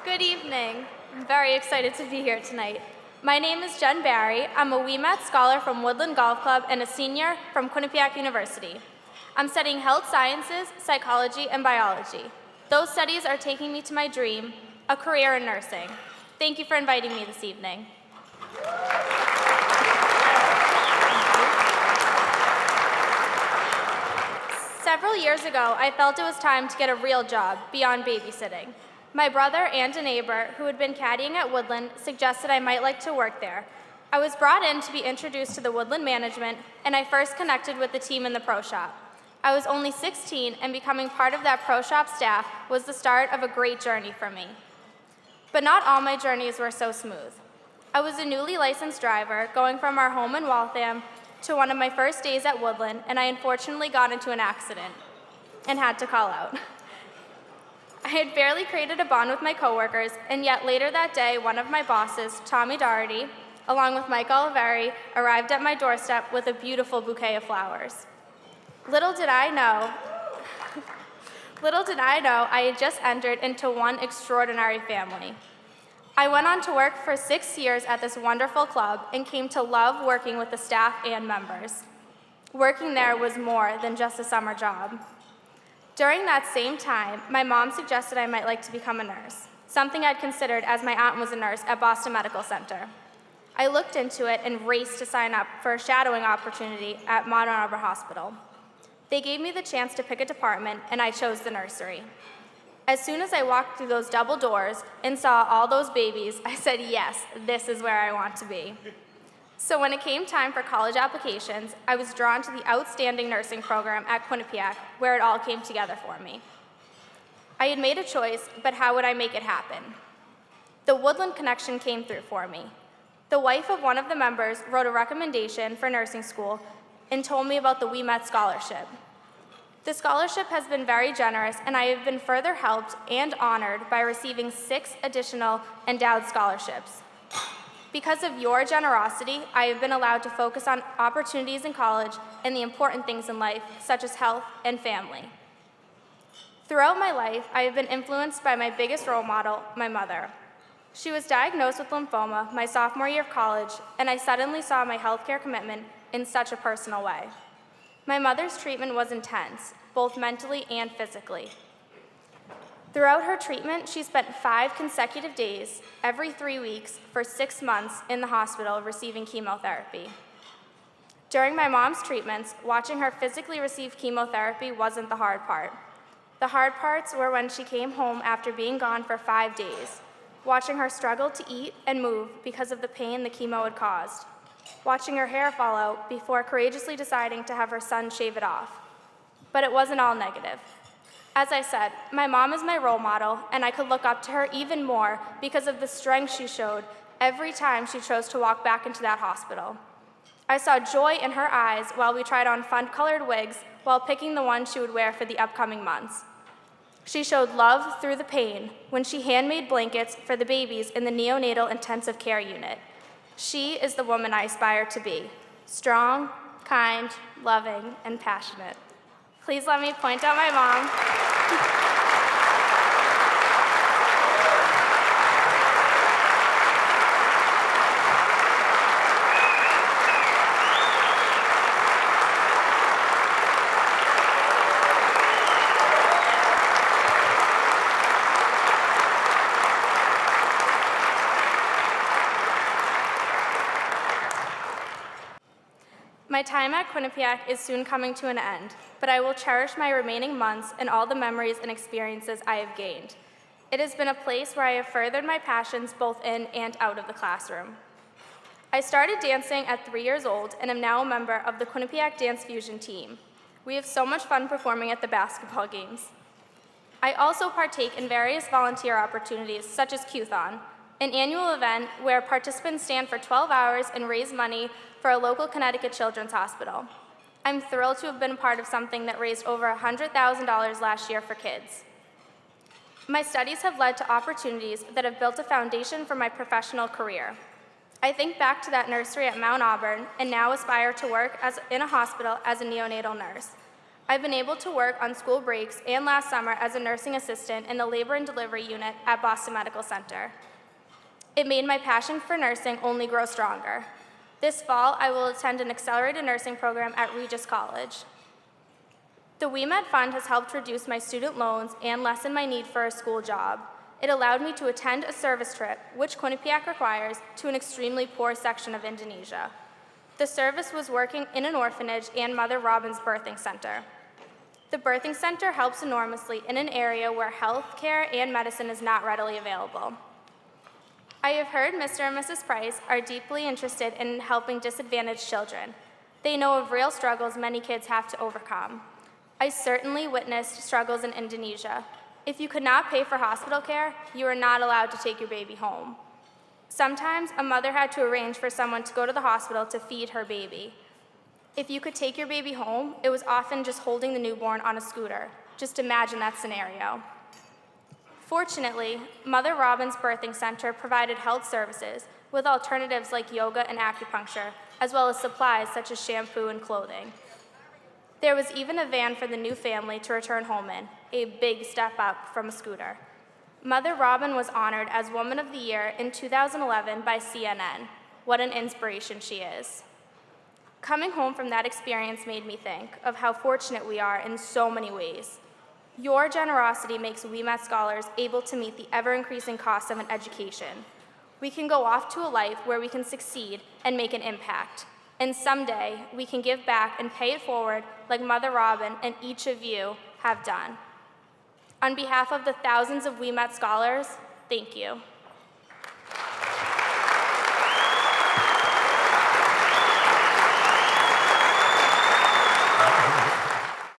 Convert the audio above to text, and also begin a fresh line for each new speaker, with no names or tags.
Good evening. I'm very excited to be here tonight. My name is Jen Barry. I'm a Ouimet scholar from Woodland Golf Club and a senior from Quinnipiac University. I'm studying health sciences, psychology, and biology. Those studies are taking me to my dream, a career in nursing. Thank you for inviting me this evening. Several years ago, I felt it was time to get a real job beyond babysitting. My brother and a neighbor who had been caddying at Woodland suggested I might like to work there. I was brought in to be introduced to the Woodland management, and I first connected with the team in the pro shop. I was only 16, and becoming part of that pro shop staff was the start of a great journey for me. But not all my journeys were so smooth. I was a newly licensed driver, going from our home in Waltham to one of my first days at Woodland, and I unfortunately got into an accident and had to call out. I had barely created a bond with my coworkers, and yet later that day, one of my bosses, Tommy Doherty, along with Mike Oliveri, arrived at my doorstep with a beautiful bouquet of flowers. Little did I know I had just entered into one extraordinary family. I went on to work for 6 years at this wonderful club and came to love working with the staff and members. Working there was more than just a summer job. During that same time, my mom suggested I might like to become a nurse, something I'd considered as my aunt was a nurse at Boston Medical Center. I looked into it and raced to sign up for a shadowing opportunity at Modern Arbor Hospital. They gave me the chance to pick a department, and I chose the nursery. As soon as I walked through those double doors and saw all those babies, I said, yes, this is where I want to be. So when it came time for college applications, I was drawn to the outstanding nursing program at Quinnipiac, where it all came together for me. I had made a choice, but how would I make it happen? The Woodland connection came through for me. The wife of one of the members wrote a recommendation for nursing school and told me about the Ouimet scholarship. The scholarship has been very generous, and I have been further helped and honored by receiving 6 additional endowed scholarships. Because of your generosity, I have been allowed to focus on opportunities in college and the important things in life, such as health and family. Throughout my life, I have been influenced by my biggest role model, my mother. She was diagnosed with lymphoma my sophomore year of college, and I suddenly saw my healthcare commitment in such a personal way. My mother's treatment was intense, both mentally and physically. Throughout her treatment, she spent 5 consecutive days, every 3 weeks, for 6 months in the hospital receiving chemotherapy. During my mom's treatments, watching her physically receive chemotherapy wasn't the hard part. The hard parts were when she came home after being gone for 5 days, watching her struggle to eat and move because of the pain the chemo had caused, watching her hair fall out before courageously deciding to have her son shave it off. But it wasn't all negative. As I said, my mom is my role model, and I could look up to her even more because of the strength she showed every time she chose to walk back into that hospital. I saw joy in her eyes while we tried on fun-colored wigs while picking the one she would wear for the upcoming months. She showed love through the pain when she handmade blankets for the babies in the neonatal intensive care unit. She is the woman I aspire to be: strong, kind, loving, and passionate. Please let me point out my mom. My time at Quinnipiac is soon coming to an end, but I will cherish my remaining months and all the memories and experiences I have gained. It has been a place where I have furthered my passions both in and out of the classroom. I started dancing at 3 years old and am now a member of the Quinnipiac Dance Fusion team. We have so much fun performing at the basketball games. I also partake in various volunteer opportunities such as Q-thon, an annual event where participants stand for 12 hours and raise money for a local Connecticut children's hospital. I'm thrilled to have been a part of something that raised over $100,000 last year for kids. My studies have led to opportunities that have built a foundation for my professional career. I think back to that nursery at Mount Auburn and now aspire to work in a hospital as a neonatal nurse. I've been able to work on school breaks and last summer as a nursing assistant in the labor and delivery unit at Boston Medical Center. It made my passion for nursing only grow stronger. This fall, I will attend an accelerated nursing program at Regis College. The Ouimet Fund has helped reduce my student loans and lessen my need for a school job. It allowed me to attend a service trip, which Quinnipiac requires, to an extremely poor section of Indonesia. The service was working in an orphanage and Mother Robin's birthing center. The birthing center helps enormously in an area where health care and medicine is not readily available. I have heard Mr. and Mrs. Price are deeply interested in helping disadvantaged children. They know of real struggles many kids have to overcome. I certainly witnessed struggles in Indonesia. If you could not pay for hospital care, you were not allowed to take your baby home. Sometimes a mother had to arrange for someone to go to the hospital to feed her baby. If you could take your baby home, it was often just holding the newborn on a scooter. Just imagine that scenario. Fortunately, Mother Robin's Birthing Center provided health services with alternatives like yoga and acupuncture, as well as supplies such as shampoo and clothing. There was even a van for the new family to return home in, a big step up from a scooter. Mother Robin was honored as Woman of the Year in 2011 by CNN. What an inspiration she is. Coming home from that experience made me think of how fortunate we are in so many ways. Your generosity makes Ouimet scholars able to meet the ever-increasing cost of an education. We can go off to a life where we can succeed and make an impact. And someday, we can give back and pay it forward like Mother Robin and each of you have done. On behalf of the thousands of Ouimet scholars, thank you.